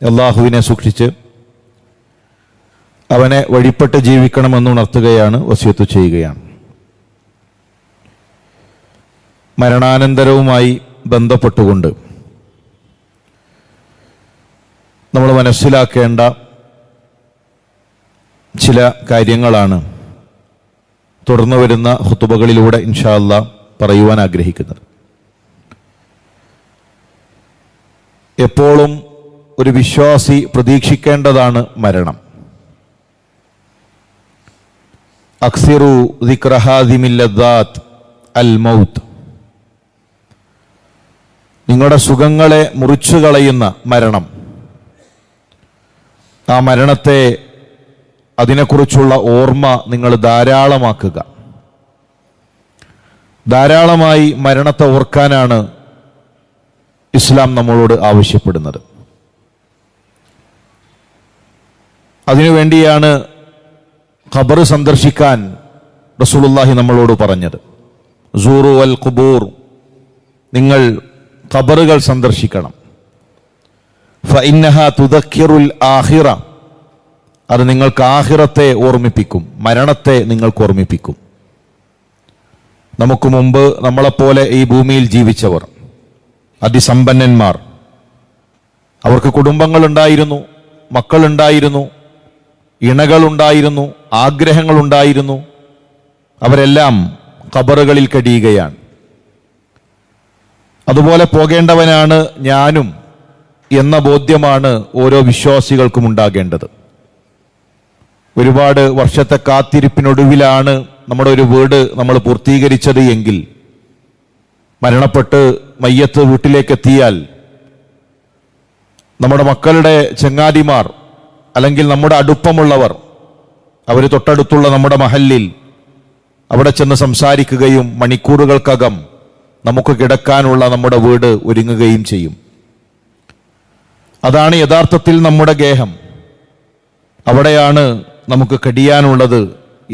അല്ലാഹുവിനെ സൂക്ഷിച്ച് അവനെ വഴിപ്പെട്ട് ജീവിക്കണമെന്നുണർത്തുകയാണ്, വസിയത്ത് ചെയ്യുകയാണ്. മരണാനന്തരവുമായി ബന്ധപ്പെട്ടുകൊണ്ട് നമ്മൾ മനസ്സിലാക്കേണ്ട ചില കാര്യങ്ങളാണ് തുടർന്നു വരുന്ന ഖുതുബകളിലൂടെ ഇൻഷാ അല്ലാഹ് പറയുവാൻ ആഗ്രഹിക്കുന്നത്. എപ്പോഴും ഒരു വിശ്വാസി പ്രതീക്ഷിക്കേണ്ടതാണ് മരണം. അക്സിറു ദിക്റ ഹാദിമിൽ ലദ്ദാത്ത് അൽ മൗത്ത്. നിങ്ങളുടെ സുഖങ്ങളെ മുറിച്ചു കളയുന്ന മരണം, ആ മരണത്തെ, അതിനെക്കുറിച്ചുള്ള ഓർമ്മ നിങ്ങൾ ധാരാളമാക്കുക. ധാരാളമായി മരണത്തെ ഓർക്കാനാണ് ഇസ്ലാം നമ്മളോട് ആവശ്യപ്പെടുന്നത്. അതിനുവേണ്ടിയാണ് ഖബർ സന്ദർശിക്കാൻ റസൂലുള്ളാഹി നമ്മളോട് പറഞ്ഞത്. സൂറു അൽ ഖുബൂർ, നിങ്ങൾ ഖബറുകൾ സന്ദർശിക്കണം. ഫഇന്നഹാ തുദക്കിറുൽ ആഖിറ, അത് നിങ്ങൾക്ക് ആഖിറത്തെ ഓർമ്മിപ്പിക്കും, മരണത്തെ നിങ്ങൾക്ക് ഓർമ്മിപ്പിക്കും. നമുക്ക് മുമ്പ് നമ്മളെപ്പോലെ ഈ ഭൂമിയിൽ ജീവിച്ചവർ, അതിസമ്പന്നന്മാർ, അവർക്ക് കുടുംബങ്ങളുണ്ടായിരുന്നു, മക്കളുണ്ടായിരുന്നു, ഇണകളുണ്ടായിരുന്നു, ആഗ്രഹങ്ങളുണ്ടായിരുന്നു. അവരെല്ലാം ഖബറുകളിൽ കഴിയുകയാണ്. അതുപോലെ പോകേണ്ടവനാണ് ഞാനും എന്ന ബോധ്യമാണ് ഓരോ വിശ്വാസികൾക്കും ഉണ്ടാകേണ്ടത്. ഒരുപാട് വർഷത്തെ കാത്തിരിപ്പിനൊടുവിലാണ് നമ്മുടെ ഒരു വീട് നമ്മൾ പൂർത്തീകരിച്ചത് എങ്കിൽ, മരണപ്പെട്ട് മയ്യത്ത് വീട്ടിലേക്ക് എത്തിയാൽ നമ്മുടെ മക്കളുടെ ചങ്ങാതിമാർ അല്ലെങ്കിൽ നമ്മുടെ അടുപ്പമുള്ളവർ, അവർ തൊട്ടടുത്തുള്ള നമ്മുടെ മഹല്ലിൽ അവിടെ ചെന്ന് സംസാരിക്കുകയും മണിക്കൂറുകൾക്കകം നമുക്ക് കിടക്കാനുള്ള നമ്മുടെ വീട് ഒരുങ്ങുകയും ചെയ്യും. അതാണ് യഥാർത്ഥത്തിൽ നമ്മുടെ ഗേഹം, അവിടെയാണ് നമുക്ക് കഴിയാനുള്ളത്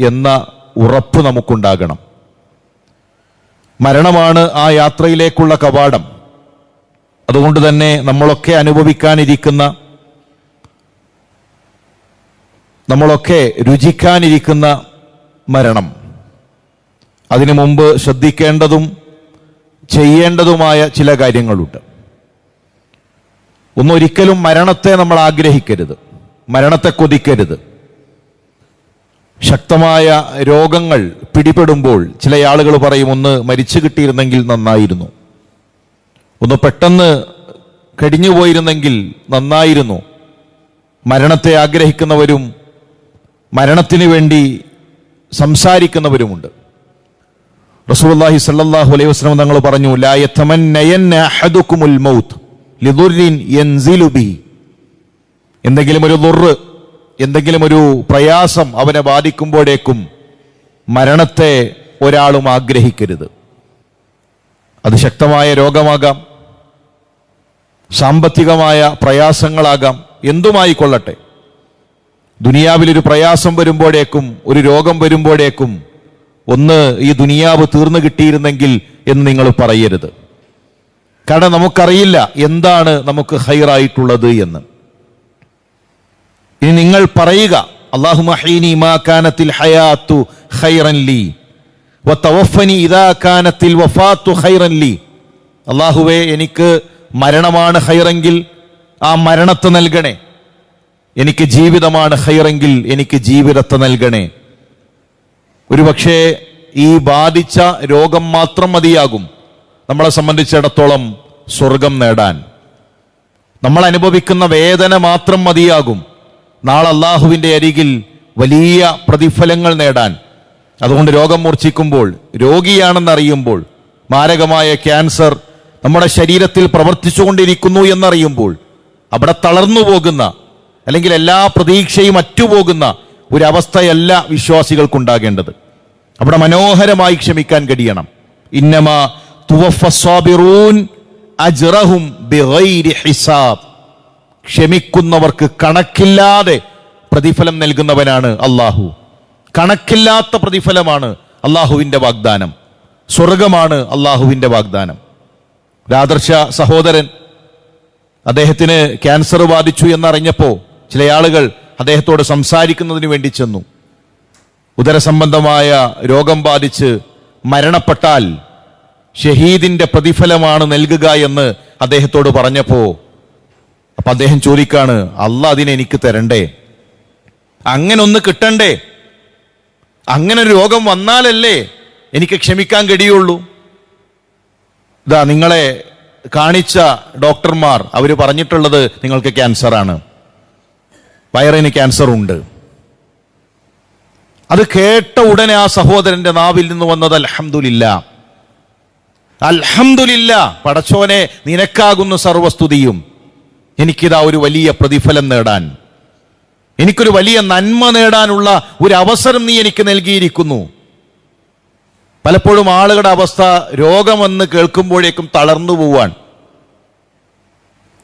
എന്ന ഉറപ്പ് നമുക്കുണ്ടാകണം. മരണമാണ് ആ യാത്രയിലേക്കുള്ള കവാടം. അതുകൊണ്ട് തന്നെ നമ്മളൊക്കെ അനുഭവിക്കാനിരിക്കുന്ന, നമ്മളൊക്കെ രുചിക്കാനിരിക്കുന്ന മരണം, അതിനു മുമ്പ് ശ്രദ്ധിക്കേണ്ടതും ചെയ്യേണ്ടതുമായ ചില കാര്യങ്ങളുണ്ട്. ഒന്നൊരിക്കലും മരണത്തെ നമ്മൾ ആഗ്രഹിക്കരുത്, മരണത്തെ കൊതിക്കരുത്. ശക്തമായ രോഗങ്ങൾ പിടിപെടുമ്പോൾ ചില ആളുകൾ പറയും, ഒന്ന് മരിച്ചു കിട്ടിയിരുന്നെങ്കിൽ നന്നായിരുന്നു, ഒന്ന് പെട്ടെന്ന് കഴിഞ്ഞുപോയിരുന്നെങ്കിൽ നന്നായിരുന്നു. മരണത്തെ ആഗ്രഹിക്കുന്നവരും മരണത്തിന് വേണ്ടി സംസാരിക്കുന്നവരുമുണ്ട്. റസൂലുള്ളാഹി സ്വല്ലല്ലാഹു അലൈഹി വസല്ലം തങ്ങൾ പറഞ്ഞു, ലാ യതമന്നയന്ന അഹദുകുമുൽ മൗത്ത് ലിദുർരിൻ യൻസിലു ബിഹി. എന്തെങ്കിലും ഒരു ദുർറ്, എന്തെങ്കിലും ഒരു പ്രയാസം അവനെ ബാധിക്കുമ്പോഴേക്കും മരണത്തെ ഒരാളും ആഗ്രഹിക്കരുത്. അത് ശക്തമായ രോഗമാകാം, സാമ്പത്തികമായ പ്രയാസങ്ങളാകാം, എന്തുമായിക്കൊള്ളട്ടെ. ദുനിയാവിലൊരു പ്രയാസം വരുമ്പോഴേക്കും, ഒരു രോഗം വരുമ്പോഴേക്കും ഒന്ന് ഈ ദുനിയാവ് തീർന്നു കിട്ടിയിരുന്നെങ്കിൽ എന്ന് നിങ്ങൾ പറയരുത്. കാരണം നമുക്കറിയില്ല എന്താണ് നമുക്ക് ഖൈറായിട്ടുള്ളത് എന്ന്. ഇനി നിങ്ങൾ പറയുക, അല്ലാഹുമ്മ ഹീനി മാ കാനത്തിൽ ഹയാത്തു ഖൈറൻ ലീ വതവഫനി ഇദാ കാനത്തിൽ വഫാത്തു ഖൈറൻ ലീ. അല്ലാഹുവേ, എനിക്ക് മരണമാണ് ഖൈറെങ്കിൽ ആ മരണത്തെ നൽകണേ, എനിക്ക് ജീവിതമാണ് ഖൈറെങ്കിൽ എനിക്ക് ജീവിതത്തെ നൽകണേ. ഒരുപക്ഷെ ഈ ബാധിച്ച രോഗം മാത്രം മതിയാകും നമ്മളെ സംബന്ധിച്ചിടത്തോളം സ്വർഗം നേടാൻ. നമ്മൾ അനുഭവിക്കുന്ന വേദന മാത്രം മതിയാകും നാളെ അല്ലാഹുവിൻ്റെ അരികിൽ വലിയ പ്രതിഫലങ്ങൾ നേടാൻ. അതുകൊണ്ട് രോഗം മൂർച്ഛിക്കുമ്പോൾ, രോഗിയാണെന്നറിയുമ്പോൾ, മാരകമായ ക്യാൻസർ നമ്മുടെ ശരീരത്തിൽ പ്രവർത്തിച്ചുകൊണ്ടിരിക്കുന്നു എന്നറിയുമ്പോൾ അവിടെ തളർന്നു പോകുന്ന, അല്ലെങ്കിൽ എല്ലാ പ്രതീക്ഷയും അറ്റുപോകുന്ന ഒരവസ്ഥയല്ല വിശ്വാസികൾക്കുണ്ടാകേണ്ടത്. അവിടെ മനോഹരമായി ക്ഷമിക്കാൻ കഴിയണം. ഇന്നമാ തുവഫസ്സാബിറൂൻ അജ്റഹും ബിഗൈരി ഹിസാബ്. ക്ഷമിക്കുന്നവർക്ക് കണക്കില്ലാതെ പ്രതിഫലം നൽകുന്നവനാണ് അല്ലാഹു. കണക്കില്ലാത്ത പ്രതിഫലമാണ് അല്ലാഹുവിൻ്റെ വാഗ്ദാനം, സ്വർഗമാണ് അല്ലാഹുവിൻ്റെ വാഗ്ദാനം. ഒരാദർശ സഹോദരൻ അദ്ദേഹത്തിന് ക്യാൻസർ ബാധിച്ചു എന്നറിഞ്ഞപ്പോൾ ചില ആളുകൾ അദ്ദേഹത്തോട് സംസാരിക്കുന്നതിന് വേണ്ടി ചെന്നു. ഉദരസംബന്ധമായ രോഗം ബാധിച്ച് മരണപ്പെട്ടാൽ ഷഹീദിന്റെ പ്രതിഫലമാണ് നൽകുക എന്ന് അദ്ദേഹത്തോട് പറഞ്ഞപ്പോ അപ്പൊ അദ്ദേഹം ചോദിക്കാണ്, അള്ളാഹ് അതിനെനിക്ക് തരണ്ടേ? അങ്ങനെ ഒന്ന് കിട്ടണ്ടേ? അങ്ങനെ ഒരു രോഗം വന്നാലല്ലേ എനിക്ക് ക്ഷമിക്കാൻ കഴിയുള്ളൂ? ഇതാ നിങ്ങളെ കാണിച്ച ഡോക്ടർമാർ അവര് പറഞ്ഞിട്ടുള്ളത് നിങ്ങൾക്ക് ക്യാൻസറാണ്, വയറിന് ക്യാൻസർ ഉണ്ട്. അത് കേട്ട ഉടനെ ആ സഹോദരന്റെ നാവിൽ നിന്ന് വന്നത് അൽഹംദുലില്ലാ, അൽഹംദുലില്ലാ, പടച്ചോനെ നിനക്കാകുന്ന സർവസ്തുതിയും, എനിക്കിതാ ഒരു വലിയ പ്രതിഫലം നേടാൻ, എനിക്കൊരു വലിയ നന്മ നേടാനുള്ള ഒരു അവസരം നീ എനിക്ക് നൽകിയിരിക്കുന്നു. പലപ്പോഴും ആളുകളുടെ അവസ്ഥ രോഗമെന്ന് കേൾക്കുമ്പോഴേക്കും തളർന്നു പോവാൻ.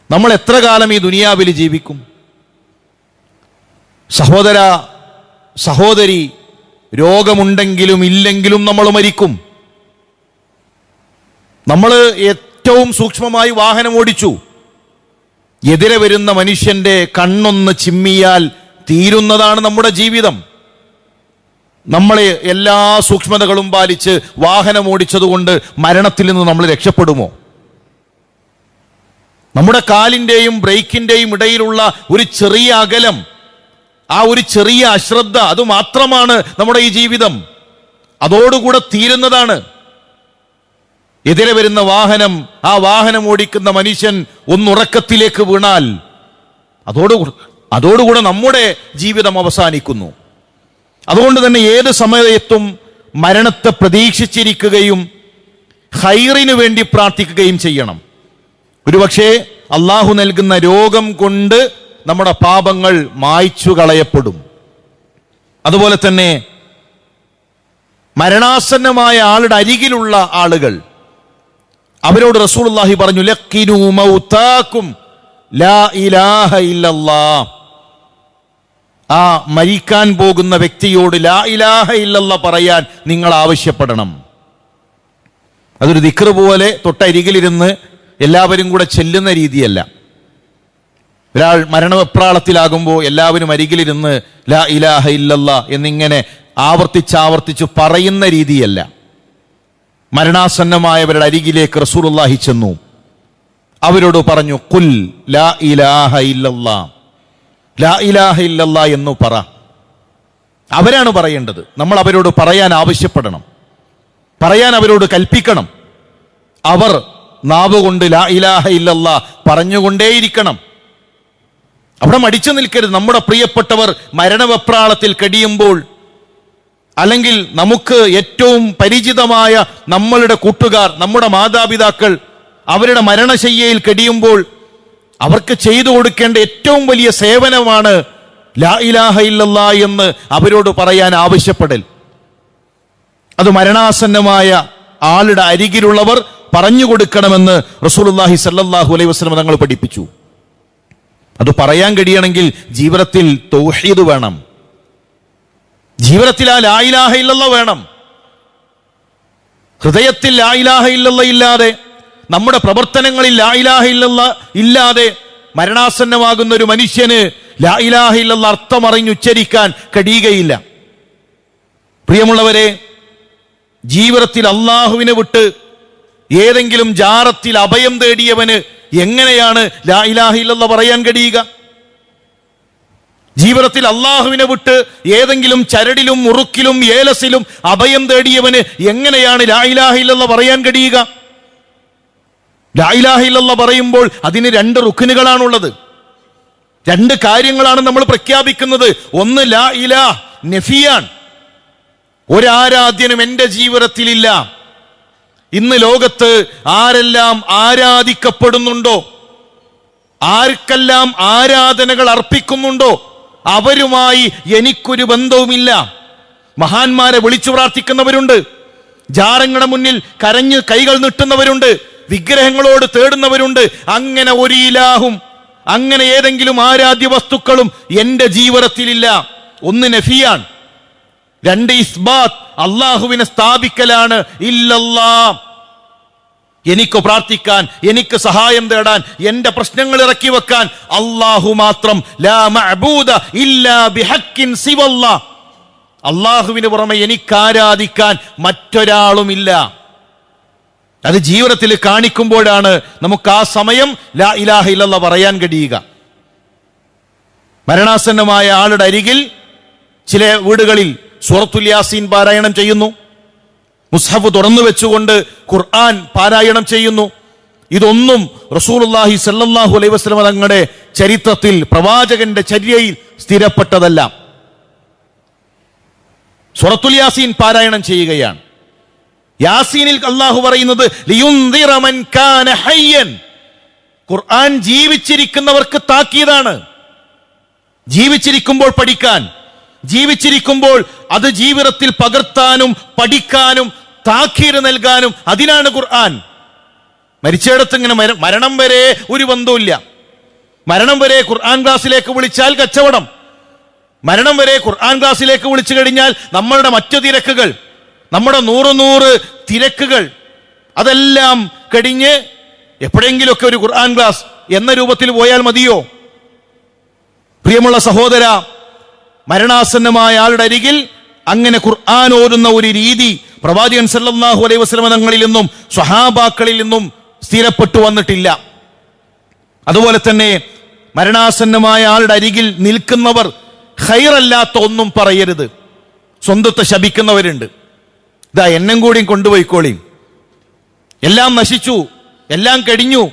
നമ്മൾ എത്ര കാലം ഈ ദുനിയാവിൽ ജീവിക്കും? സഹോദര സഹോദരി, രോഗമുണ്ടെങ്കിലും ഇല്ലെങ്കിലും നമ്മൾ മരിക്കും. നമ്മൾ ഏറ്റവും സൂക്ഷ്മമായി വാഹനം ഓടിച്ചു, എതിരെ വരുന്ന മനുഷ്യന്റെ കണ്ണൊന്ന് ചിമ്മിയാൽ തീരുന്നതാണ് നമ്മുടെ ജീവിതം. നമ്മളെ എല്ലാ സൂക്ഷ്മതകളും പാലിച്ച് വാഹനം ഓടിച്ചതുകൊണ്ട് മരണത്തിൽ നിന്ന് നമ്മൾ രക്ഷപ്പെടുമോ? നമ്മുടെ കാലിന്റെയും ബ്രേക്കിന്റെയും ഇടയിലുള്ള ഒരു ചെറിയ അകലം, ആ ഒരു ചെറിയ അശ്രദ്ധ, അത് മാത്രമാണ് നമ്മുടെ ഈ ജീവിതം. അതോടുകൂടെ തീരുന്നതാണ്. എതിരെ വരുന്ന വാഹനം, ആ വാഹനം ഓടിക്കുന്ന മനുഷ്യൻ ഒന്നുറക്കത്തിലേക്ക് വീണാൽ അതോടുകൂടെ നമ്മുടെ ജീവിതം അവസാനിക്കുന്നു. അതുകൊണ്ട് തന്നെ ഏത് സമയത്തും മരണത്തെ പ്രതീക്ഷിച്ചിരിക്കുകയും ഖൈറിനു വേണ്ടി പ്രാർത്ഥിക്കുകയും ചെയ്യണം. ഒരുപക്ഷെ അള്ളാഹു നൽകുന്ന രോഗം കൊണ്ട് നമ്മുടെ പാപങ്ങൾ മായ്ച്ചു കളയപ്പെടും. അതുപോലെ തന്നെ മരണാസന്നമായ ആളുടെ അരികിലുള്ള ആളുകൾ, അവരോട് റസൂലുള്ളാഹി പറഞ്ഞു, ലഖിനു മൗതാകും ലാ ഇലാഹ ഇല്ലല്ലാഹ്. ആ മരിക്കാൻ പോകുന്ന വ്യക്തിയോട് ലാ ഇലാഹ ഇല്ലല്ലാഹ് പറയാൻ നിങ്ങൾ ആവശ്യപ്പെടണം. അതൊരു ദിക്ർ പോലെ തൊട്ടരികിലിരുന്ന് എല്ലാവരും കൂടെ ചെല്ലുന്ന രീതിയല്ല. ഒരാൾ മരണവെപ്രാളത്തിലാകുമ്പോൾ എല്ലാവരും അരികിലിരുന്ന് ലാ ഇലാഹ ഇല്ലല്ലാഹ് എന്നിങ്ങനെ ആവർത്തിച്ചാവർത്തിച്ച് പറയുന്ന രീതിയല്ല. മരണാസന്നമായവരുടെ അരികിലേക്ക് റസൂലുള്ളാഹി ചെന്നു. അവരോട് പറഞ്ഞു, ഖുൽ ലാ ഇലാഹ ഇല്ലല്ലാഹ്, ലാ ഇലാഹ ഇല്ലല്ലാഹ് എന്ന് പറ. അവരാണ് പറയേണ്ടത്. നമ്മൾ അവരോട് പറയാൻ ആവശ്യപ്പെടണം, പറയാൻ അവരോട് കൽപ്പിക്കണം. അവർ നാവ് കൊണ്ട് ലാ ഇലാഹ ഇല്ലല്ലാഹ് പറഞ്ഞുകൊണ്ടേയിരിക്കണം. അവിടെ മടിച്ചു നിൽക്കരുത്. നമ്മുടെ പ്രിയപ്പെട്ടവർ മരണവെപ്രാളത്തിൽ കഴിയുമ്പോൾ, അല്ലെങ്കിൽ നമുക്ക് ഏറ്റവും പരിചിതമായ നമ്മളുടെ കൂട്ടുകാർ, നമ്മുടെ മാതാപിതാക്കൾ അവരുടെ മരണശയ്യയിൽ കഴിയുമ്പോൾ അവർക്ക് ചെയ്തു കൊടുക്കേണ്ട ഏറ്റവും വലിയ സേവനമാണ് ലാ ഇലാഹ ഇല്ലല്ലാഹ് എന്ന് അവരോട് പറയാൻ ആവശ്യപ്പെടൽ. അത് മരണാസന്നമായ ആളുടെ അരികിലുള്ളവർ പറഞ്ഞു കൊടുക്കണമെന്ന് റസൂലുള്ളാഹി സ്വല്ലല്ലാഹു അലൈഹി വസല്ലം തങ്ങൾ പഠിപ്പിച്ചു. അത് പറയാൻ കഴിയണമെങ്കിൽ ജീവിതത്തിൽ തൗഹീദ് വേണം, ജീവിതത്തിൽ ആ ലാ ഇലാഹ ഇല്ലല്ലാഹ് വേണം. ഹൃദയത്തിൽ ലാ ഇലാഹ ഇല്ലല്ലാഹ് ഇല്ലാതെ, നമ്മുടെ പ്രവർത്തനങ്ങളിൽ ലാ ഇലാഹ ഇല്ലല്ലാഹ് ഇല്ലാതെ മരണാസന്നമാകുന്ന ഒരു മനുഷ്യന് ലാ ഇലാഹ ഇല്ലല്ലാഹ് അർത്ഥമറിഞ്ഞുച്ചരിക്കാൻ കഴിയുകയില്ല. പ്രിയമുള്ളവരെ, ജീവിതത്തിൽ അള്ളാഹുവിനെ വിട്ട് ഏതെങ്കിലും ജാറത്തിൽ അഭയം തേടിയവന് എങ്ങനെയാണ് ലാ ഇലാഹ ഇല്ലല്ലാഹ് പറയാൻ കഴിയുക? ജീവിതത്തിൽ അള്ളാഹുവിനെ വിട്ട് ഏതെങ്കിലും ചരടിലും മുറുക്കിലും ഏലസിലും അഭയം തേടിയവന് എങ്ങനെയാണ് ലാ ഇലാഹ ഇല്ലല്ലാഹ് പറയാൻ കഴിയുക? ലാ ഇലാഹ ഇല്ലല്ലാഹ് പറയുമ്പോൾ അതിന് രണ്ട് റുക്നുകളാണുള്ളത്, രണ്ട് കാര്യങ്ങളാണ് നമ്മൾ പ്രഖ്യാപിക്കുന്നത്. ഒന്ന് ലാ ഇലാഹ നഫിയാൻ, ഒരാരാധ്യനും എന്റെ ജീവിതത്തിലില്ല. ഇന്ന് ലോകത്ത് ആരെല്ലാം ആരാധിക്കപ്പെടുന്നുണ്ടോ, ആർക്കെല്ലാം ആരാധനകൾ അർപ്പിക്കുന്നുണ്ടോ, അവരുമായി എനിക്കൊരു ബന്ധവുമില്ല. മഹാന്മാരെ വിളിച്ചു പ്രാർത്ഥിക്കുന്നവരുണ്ട്, ജാറങ്ങളുടെ മുന്നിൽ കരഞ്ഞ് കൈകൾ നീട്ടുന്നവരുണ്ട്, വിഗ്രഹങ്ങളോട് തേടുന്നവരുണ്ട്. അങ്ങനെ ഒരു ഇലാഹും, അങ്ങനെ ഏതെങ്കിലും ആരാധ്യ വസ്തുക്കളും എന്റെ ജീവിതത്തിലില്ല. ഒന്ന് നഫിയാൻ, രണ്ട് ഇസ്ബാത്ത്, അള്ളാഹുവിനെ സ്ഥാപിക്കലാണ്. ഇല്ലല്ലാഹ്, എനിക്ക് പ്രാർത്ഥിക്കാൻ, എനിക്ക് സഹായം തേടാൻ, എന്റെ പ്രശ്നങ്ങൾ ഇറക്കി വെക്കാൻ അല്ലാഹു മാത്രം. ലാ മഅബൂദ ഇല്ലാ ബിഹഖിൻ സിവല്ലാഹ്. അല്ലാഹുവിന് പുറമെ എനിക്ക് ആരാധിക്കാൻ മറ്റൊരാളുമില്ല. അത് ജീവിതത്തിൽ കാണിക്കുമ്പോഴാണ് നമുക്ക് ആ സമയം ലാ ഇലാഹ ഇല്ലല്ലാഹ് പറയാൻ കഴിയുക. മരണാസന്നമായ ആളുടെ അരികിൽ ചില വീടുകളിൽ സൂറത്തുൽ യാസീൻ പാരായണം ചെയ്യുന്നു, മുസ്ഹഫ് തുറന്നു വെച്ചുകൊണ്ട് ഖുർആൻ പാരായണം ചെയ്യുന്നു. ഇതൊന്നും റസൂലുള്ളാഹി സ്വല്ലല്ലാഹു അലൈഹി വസല്ലം തങ്ങളുടെ ചരിത്രത്തിൽ, പ്രവാചകന്റെ ചര്യയിൽ സ്ഥിരപ്പെട്ടതല്ല. സൂറത്തുൽ യാസീൻ പാരായണം ചെയ്യുകയാണ്. യാസീനിൽ അല്ലാഹു പറയുന്നത് ലിയുൻദിറ മൻ കാന ഹയ്യൻ. ഖുർആൻ ജീവിച്ചിരിക്കുന്നവർക്ക് താക്കീതാണ്. ജീവിച്ചിരിക്കുമ്പോൾ പഠിക്കാൻ, ജീവിച്ചിരിക്കുമ്പോൾ അത് ജീവിതത്തിൽ പകർത്താനും പഠിക്കാനും താക്കീത് നൽകാനും അതിനാണ് ഖുർആൻ. മരിച്ചിടത്ത് ഇങ്ങനെ മരണം വരെ ഒരു ബന്ധവുമില്ല. മരണം വരെ ഖുർആൻ ക്ലാസ്സിലേക്ക് വിളിച്ചാൽ കച്ചവടം. മരണം വരെ ഖുർആൻ ക്ലാസ്സിലേക്ക് വിളിച്ചു കഴിഞ്ഞാൽ നമ്മളുടെ മറ്റു തിരക്കുകൾ, നമ്മുടെ 100 തിരക്കുകൾ അതെല്ലാം കഴിഞ്ഞ് എപ്പോഴെങ്കിലുമൊക്കെ ഒരു ഖുർആൻ ക്ലാസ് എന്ന രൂപത്തിൽ പോയാൽ മതിയോ? പ്രിയമുള്ള സഹോദര, മരണാസന്നമായ ആളുടെ അരികിൽ അങ്ങനെ ഖുർആൻ ഓതുന്ന ഒരു രീതി പ്രവാചകൻ സല്ലല്ലാഹു അലൈഹി വസല്ലം തങ്ങളിൽ നിന്നും സ്വഹാബാക്കളിൽ നിന്നും സ്ഥിരപ്പെട്ടു വന്നിട്ടില്ല. അതുപോലെ തന്നെ മരണാസന്നമായ ആളുടെ അരികിൽ നിൽക്കുന്നവർ ഖൈറല്ലാത്ത ഒന്നും പറയരുത്. സ്വന്തത്തെ ശപിക്കുന്നവരുണ്ട്. ഇതാ എന്നും കൂടിയും കൊണ്ടുപോയിക്കോളിയും, എല്ലാം നശിച്ചു, എല്ലാം കഴിഞ്ഞു,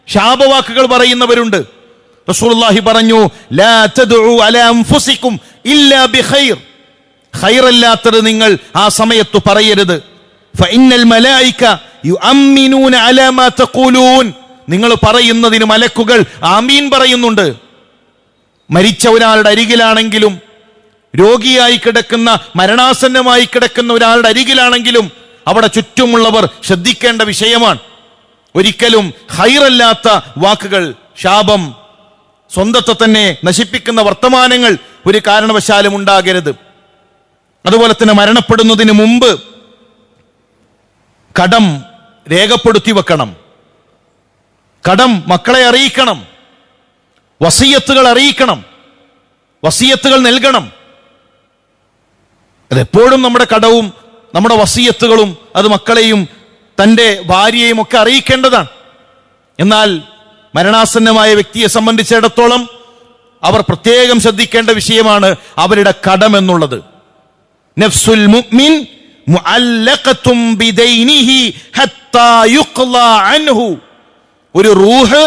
ശാപവാക്കുകൾ പറയുന്നവരുണ്ട്. റസൂലുള്ളാഹി പറഞ്ഞു, ലാ തദ്ഉ അലാ അൻഫുസികും ഇല്ലാ ബിഖൈർ. ഖൈറല്ലാത്തത് നിങ്ങൾ ആ സമയത്ത് പറയരുത്. ഫഇന്നൽ മലായിക യുഅമ്മിനൂന അലാ മാ തഖൂലൂൻ. നിങ്ങൾ പറയുന്നതിന് മലക്കുകൾ ആമീൻ പറയുന്നുണ്ട്. മരിച്ച ഒരാളുടെ അരികിലാണെങ്കിലും, രോഗിയായി കിടക്കുന്ന, മരണാസന്നമായി കിടക്കുന്ന ഒരാളുടെ അരികിലാണെങ്കിലും അവിടെ ചുറ്റുമുള്ളവർ ശ്രദ്ധിക്കേണ്ട വിഷയമാണ്. ഒരിക്കലും ഖൈറല്ലാത്ത വാക്കുകൾ, ശാപം, സ്വന്തത്തെ തന്നെ നശിപ്പിക്കുന്ന വർത്തമാനങ്ങൾ ഒരു കാരണവശാലും ഉണ്ടാകരുത്. അതുപോലെ തന്നെ മരണപ്പെടുന്നതിന് മുമ്പ് കടം രേഖപ്പെടുത്തി വെക്കണം. കടം മക്കളെ അറിയിക്കണം, വസിയത്തുകൾ അറിയിക്കണം, വസിയത്തുകൾ നൽകണം. അതെപ്പോഴും നമ്മുടെ കടവും നമ്മുടെ വസിയത്തുകളും അത് മക്കളെയും തൻ്റെ ഭാര്യയെയും ഒക്കെ അറിയിക്കേണ്ടതാണ്. എന്നാൽ മരണാസന്നമായ വ്യക്തിയെ സംബന്ധിച്ചിടത്തോളം അവർ പ്രത്യേകം ശ്രദ്ധിക്കേണ്ട വിഷയമാണ് അവരുടെ കടം എന്നുള്ളത്. നഫ്സുൽ മുഅ്മിൻ മുഅല്ലഖത്തും ബിദൈനിഹി ഹത്താ യുഖ്ളാ അൻഹു. ഒരു റൂഹ്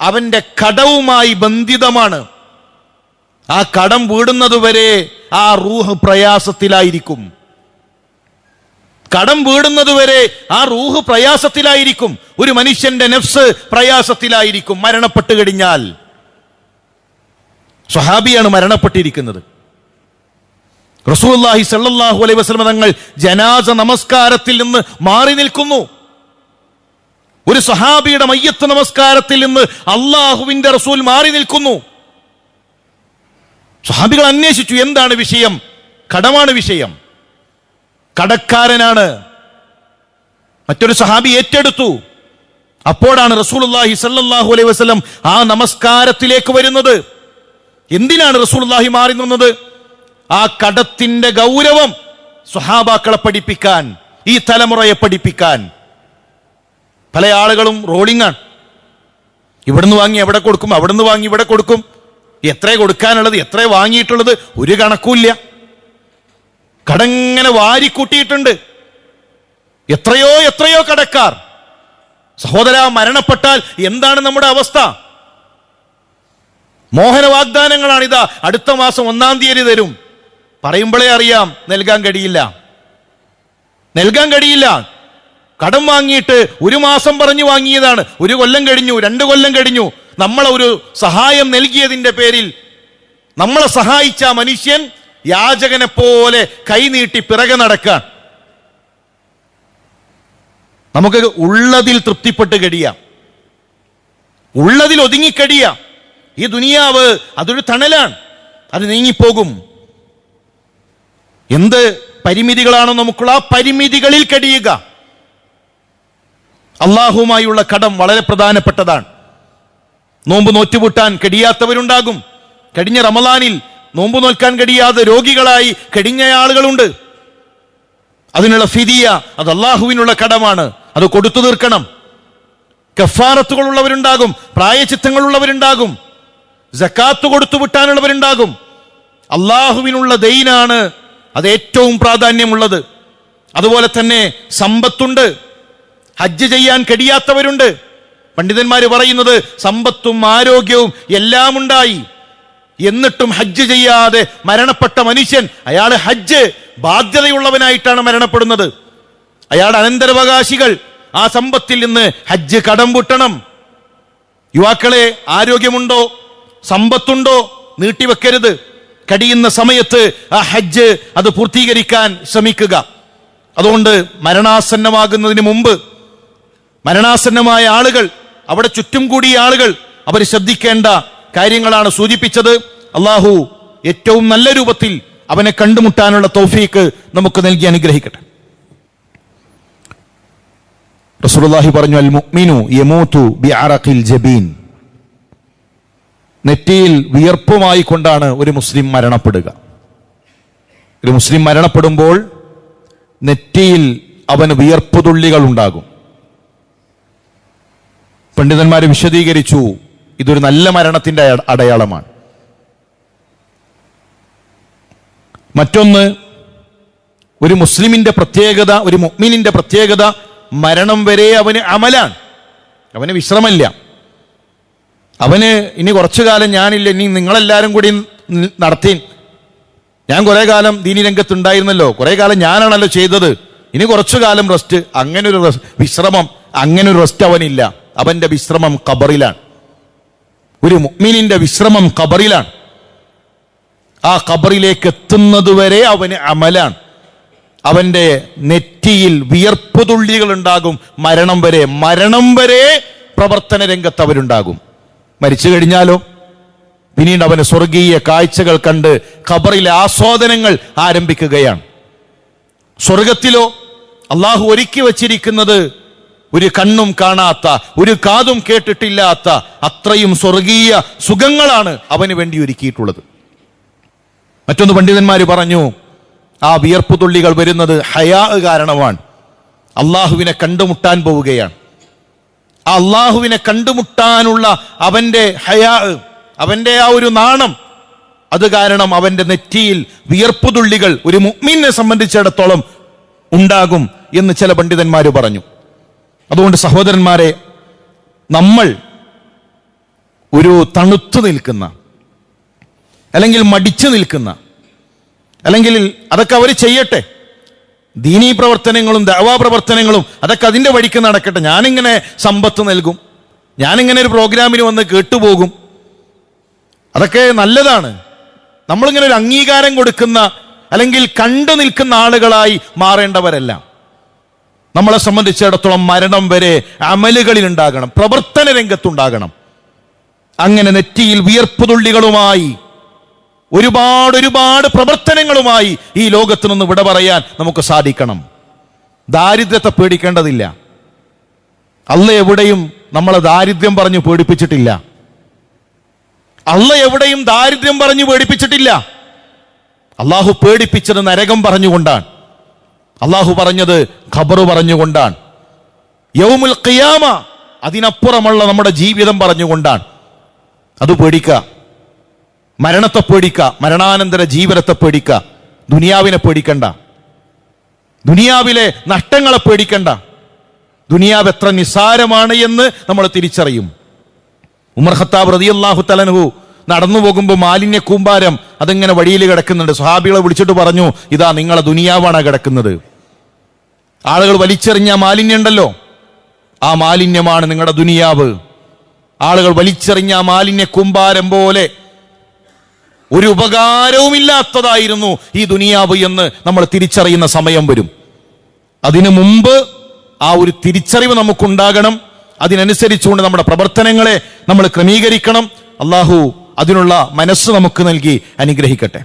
അവന്റെ കടവുമായി ബന്ധിതമാണ്. ആ കടം വീടുന്നതുവരെ ആ റൂഹ് പ്രയാസത്തിലായിരിക്കും. കടം വീടുന്നതുവരെ ആ റൂഹ് പ്രയാസത്തിലായിരിക്കും. ഒരു മനുഷ്യന്റെ നഫ്സ് പ്രയാസത്തിലായിരിക്കും മരണപ്പെട്ടു കഴിഞ്ഞാൽ. സ്വഹാബിയാണ് മരണപ്പെട്ടിരിക്കുന്നത്. റസൂലുള്ളാഹി സ്വല്ലല്ലാഹു അലൈഹി വസല്ലം തങ്ങൾ ജനാസ നമസ്കാരത്തിൽ നിന്ന് മാറി നിൽക്കുന്നു. ഒരു സ്വഹാബിയുടെ മയ്യത്ത് നമസ്കാരത്തിൽ നിന്ന് അള്ളാഹുവിന്റെ റസൂൽ മാറി നിൽക്കുന്നു. സ്വഹാബികൾ അന്വേഷിച്ചു, എന്താണ് വിഷയം? കടമാണ് വിഷയം, കടക്കാരനാണ്. മറ്റൊരു സ്വഹാബി ഏറ്റെടുത്തു. അപ്പോഴാണ് റസൂലുള്ളാഹി സ്വല്ലല്ലാഹു അലൈഹി വസല്ലം ആ നമസ്കാരത്തിലേക്ക് വരുന്നത്. എന്തിനാണ് റസൂലുള്ളാഹി മാറി നിന്നത്? ആ കടത്തിന്റെ ഗൗരവം സ്വഹാബാക്കളെ പഠിപ്പിക്കാൻ, ഈ തലമുറയെ പഠിപ്പിക്കാൻ. പല ആളുകളും റോളിംഗ് ആണ്. ഇവിടുന്ന് വാങ്ങി എവിടെ കൊടുക്കും, അവിടുന്ന് വാങ്ങി ഇവിടെ കൊടുക്കും. എത്ര കൊടുക്കാനുള്ളത്, എത്ര വാങ്ങിയിട്ടുള്ളത് ഒരു കണക്കുമില്ല. കടങ്ങനെ വാരിക്കൂട്ടിയിട്ടുണ്ട്. എത്രയോ എത്രയോ കടക്കാർ. സഹോദര, മരണപ്പെട്ടാൽ എന്താണ് നമ്മുടെ അവസ്ഥ? മോഹന വാഗ്ദാനങ്ങളാണ്. ഇതാ അടുത്ത മാസം 1-ാം തീയതി തരും. പറയുമ്പോഴേ അറിയാം നൽകാൻ കഴിയില്ല, നൽകാൻ കഴിയില്ല. കടം വാങ്ങിയിട്ട് 1 മാസം പറഞ്ഞു വാങ്ങിയതാണ്. 1 കൊല്ലം കഴിഞ്ഞു, 2 കൊല്ലം കഴിഞ്ഞു. നമ്മളെ ഒരു സഹായം നൽകിയതിന്റെ പേരിൽ നമ്മളെ സഹായിച്ച മനുഷ്യൻ യാചകനെ പോലെ കൈനീട്ടി പിറകെ നടക്കാൻ. നമുക്ക് ഉള്ളതിൽ തൃപ്തിപ്പെട്ട് കഴിയാം, ഉള്ളതിൽ ഒതുങ്ങിക്കഴിയാം. ഈ ദുനിയാവ് അതൊരു തണലാണ്, അത് നീങ്ങിപ്പോകും. എന്ത് പരിമിതികളാണോ നമുക്കുള്ള ആ പരിമിതികളിൽ കഴിയുക. അള്ളാഹുവുമായുള്ള കടം വളരെ പ്രധാനപ്പെട്ടതാണ്. നോമ്പ് നോറ്റുപൂട്ടാൻ കഴിയാത്തവരുണ്ടാകും. കഴിഞ്ഞ റമളാനിൽ നോമ്പ് നോൽക്കാൻ കഴിയാതെ രോഗികളായി കഴിഞ്ഞ ആളുകളുണ്ട്. അതിനുള്ള ഫിദിയ, അത് അള്ളാഹുവിനുള്ള കടമാണ്, അത് കൊടുത്തു തീർക്കണം. കഫാറത്തുകളുള്ളവരുണ്ടാകും, പ്രായച്ചിത്തങ്ങളുള്ളവരുണ്ടാകും, സക്കാത്ത് കൊടുത്തു വിട്ടാനുള്ളവരുണ്ടാകും. അള്ളാഹുവിനുള്ള ദൈനാണ് അത് ഏറ്റവും പ്രാധാന്യമുള്ളത്. അതുപോലെ തന്നെ സമ്പത്തുണ്ട്, ഹജ്ജ് ചെയ്യാൻ കഴിയാത്തവരുണ്ട്. പണ്ഡിതന്മാര് പറയുന്നത് സമ്പത്തും ആരോഗ്യവും എല്ലാം ഉണ്ടായി, എന്നിട്ടും ഹജ്ജ് ചെയ്യാതെ മരണപ്പെട്ട മനുഷ്യൻ, അയാൾ ഹജ്ജ് ബാധ്യതയുള്ളവനായിട്ടാണ് മരണപ്പെടുന്നത്. അയാളുടെ അനന്തരാവകാശികൾ ആ സമ്പത്തിൽ നിന്ന് ഹജ്ജ് കടം വീട്ടണം. യുവാക്കളെ, ആരോഗ്യമുണ്ടോ സമ്പത്തുണ്ടോ നീട്ടിവെക്കരുത്. കഴിയുന്ന സമയത്ത് ആ ഹജ്ജ് അത് പൂർത്തീകരിക്കാൻ ശ്രമിക്കുക. അതുകൊണ്ട് മരണാസന്നമാകുന്നതിന് മുമ്പ് മരണാസന്നമായ ആളുകൾ, അവിടെ ചുറ്റും കൂടിയ ആളുകൾ, അവർ ശ്രദ്ധിക്കേണ്ട കാര്യങ്ങളാണ് സൂചിപ്പിച്ചത്. അള്ളാഹു ഏറ്റവും നല്ല രൂപത്തിൽ അവനെ കണ്ടുമുട്ടാനുള്ള തൗഫീക്ക് നമുക്ക് നൽകി അനുഗ്രഹിക്കട്ടെ. റസൂലുള്ളാഹി പറഞ്ഞു, അൽ മുഅ്മിനു യമൂതു ബിഅറഖിൽ ജബീൻ. നെറ്റിയിൽ വിയർപ്പുമായി കൊണ്ടാണ് ഒരു മുസ്ലിം മരണപ്പെടുക. ഒരു മുസ്ലിം മരണപ്പെടുമ്പോൾ നെറ്റിയിൽ അവന് വിയർപ്പ് തുള്ളികൾ ഉണ്ടാകും. പണ്ഡിതന്മാർ വിശദീകരിച്ചു, ഇതൊരു നല്ല മരണത്തിന്റെ അടയാളമാണ്. മറ്റൊന്ന്, ഒരു മുസ്ലിമിന്റെ പ്രത്യേകത, ഒരു മുഅ്മിനിന്റെ പ്രത്യേകത, മരണം വരെ അവന് അമലാണ്, അവന് വിശ്രമമില്ല. അവന് ഇനി കുറച്ചു കാലം ഞാനില്ല, ഇനി നിങ്ങളെല്ലാവരും കൂടി നടത്തി, ഞാൻ കുറെ കാലം ദീനി രംഗത്തുണ്ടായിരുന്നല്ലോ, കുറെ കാലം ഞാനാണല്ലോ ചെയ്തത്, ഇനി കുറച്ചു കാലം റെസ്റ്റ്, അങ്ങനൊരു വിശ്രമം, അങ്ങനൊരു റെസ്റ്റ് അവനില്ല. അവന്റെ വിശ്രമം ഖബറിലാണ്. ഒരു മുഅ്മിനിന്റെ വിശ്രമം ഖബറിലാണ്. ആ ഖബറിലേക്ക് എത്തുന്നത് വരെ അവന് അമലാണ്. അവന്റെ നെറ്റിയിൽ വിയർപ്പ് തുള്ളികൾ ഉണ്ടാകും മരണം വരെ പ്രവർത്തന രംഗത്ത് അവരുണ്ടാകും. മരിച്ചു കഴിഞ്ഞാലോ പിന്നീട് അവന് സ്വർഗീയ കാഴ്ചകൾ കണ്ട് ഖബറിലെ ആസ്വാദനങ്ങൾ ആരംഭിക്കുകയാണ്. സ്വർഗത്തിലോ അള്ളാഹു ഒരുക്കി വച്ചിരിക്കുന്നത് ഒരു കണ്ണും കാണാത്ത, ഒരു കാതും കേട്ടിട്ടില്ലാത്ത അത്രയും സ്വർഗീയ സുഖങ്ങളാണ് അവന് വേണ്ടി ഒരുക്കിയിട്ടുള്ളത്. മറ്റൊന്ന് പണ്ഡിതന്മാര് പറഞ്ഞു, ആ വിയർപ്പ് തുള്ളികൾ വരുന്നത് ഹയാ കാരണമാണ്. അള്ളാഹുവിനെ കണ്ടുമുട്ടാൻ പോവുകയാണ്. ആ അള്ളാഹുവിനെ കണ്ടുമുട്ടാനുള്ള അവന്റെ ഹയാ, അവന്റെ ആ ഒരു നാണം, അത് കാരണം അവന്റെ നെറ്റിയിൽ വിയർപ്പ് തുള്ളികൾ ഒരു മുഅ്മിനെ സംബന്ധിച്ചിടത്തോളം ഉണ്ടാകും എന്ന് ചില പണ്ഡിതന്മാർ പറഞ്ഞു. അതുകൊണ്ട് സഹോദരന്മാരെ, നമ്മൾ ഒരു തണുത്തു നിൽക്കുന്ന, അല്ലെങ്കിൽ മടിച്ചു നിൽക്കുന്ന, അല്ലെങ്കിൽ അതൊക്കെ അവർ ചെയ്യട്ടെ, ദീനീ പ്രവർത്തനങ്ങളും ദഅവാ പ്രവർത്തനങ്ങളും അതൊക്കെ അതിൻ്റെ വഴിക്ക് നടക്കട്ടെ, ഞാനിങ്ങനെ സമ്പത്ത് നൽകും, ഞാനിങ്ങനെ ഒരു പ്രോഗ്രാമിന് വന്ന് കേട്ടുപോകും, അതൊക്കെ നല്ലതാണ്. നമ്മളിങ്ങനെ ഒരു അംഗീകാരം കൊടുക്കുന്ന അല്ലെങ്കിൽ കണ്ടു നിൽക്കുന്ന ആളുകളായി മാറേണ്ടവരല്ല. നമ്മളെ സംബന്ധിച്ചിടത്തോളം മരണം വരെ അമലുകളിൽ ഉണ്ടാകണം, പ്രവർത്തന രംഗത്തുണ്ടാകണം. അങ്ങനെ നെറ്റിയിൽ വിയർപ്പ് തുള്ളികളുമായി ഒരുപാട് പ്രവർത്തനങ്ങളുമായി ഈ ലോകത്ത് നിന്ന് വിട പറയാൻ നമുക്ക് സാധിക്കണം. ദാരിദ്ര്യത്തെ പേടിക്കേണ്ടതില്ല. അല്ലാഹ് എവിടെയും നമ്മളെ ദാരിദ്ര്യം പറഞ്ഞു പേടിപ്പിച്ചിട്ടില്ല. അല്ലാഹ് എവിടെയും ദാരിദ്ര്യം പറഞ്ഞു പേടിപ്പിച്ചിട്ടില്ല. അള്ളാഹു പേടിപ്പിച്ചത് നരകം പറഞ്ഞുകൊണ്ടാണ്. അള്ളാഹു പറഞ്ഞത് ഖബർ പറഞ്ഞുകൊണ്ടാണ്. യൗമുൽ ഖിയാമ, അതിനപ്പുറമുള്ള നമ്മുടെ ജീവിതം പറഞ്ഞുകൊണ്ടാണ്. അത് പേടിക്കുക, മരണത്തെ പേടിക്കുക, മരണാനന്തര ജീവിതത്തെ പേടിക്കുക. ദുനിയാവിനെ പേടിക്കണ്ട, ദുനിയാവിലെ നഷ്ടങ്ങളെ പേടിക്കണ്ട. ദുനിയാവ് എത്ര നിസ്സാരമാണ് എന്ന് നമ്മൾ തിരിച്ചറിയും. ഉമർ ഖത്താബ് റളിയല്ലാഹു തആല അൻഹു നടന്നു പോകുമ്പോൾ മാലിന്യ കൂമ്പാരം അതിങ്ങനെ വഴിയിൽ കിടക്കുന്നുണ്ട്. സ്വഹാബികളെ വിളിച്ചിട്ട് പറഞ്ഞു, ഇതാ നിങ്ങളെ ദുനിയാവാണ് കിടക്കുന്നത്. ആളുകൾ വലിച്ചെറിഞ്ഞ മാലിന്യം ഉണ്ടല്ലോ, ആ മാലിന്യമാണ് നിങ്ങളുടെ ദുനിയാവ്. ആളുകൾ വലിച്ചെറിഞ്ഞ മാലിന്യ കൂമ്പാരം പോലെ ഒരു ഉപകാരവുമില്ലാത്തതായിരുന്നു ഈ ദുനിയാവ് എന്ന് നമ്മൾ തിരിച്ചറിയുന്ന സമയം വരും. അതിനു മുമ്പ് ആ ഒരു തിരിച്ചറിവ് നമുക്കുണ്ടാകണം. അതിനനുസരിച്ചുകൊണ്ട് നമ്മുടെ പ്രവർത്തനങ്ങളെ നമ്മൾ ക്രമീകരിക്കണം. അള്ളാഹു അതിനുള്ള മനസ്സ് നമുക്ക് നൽകി അനുഗ്രഹിക്കട്ടെ.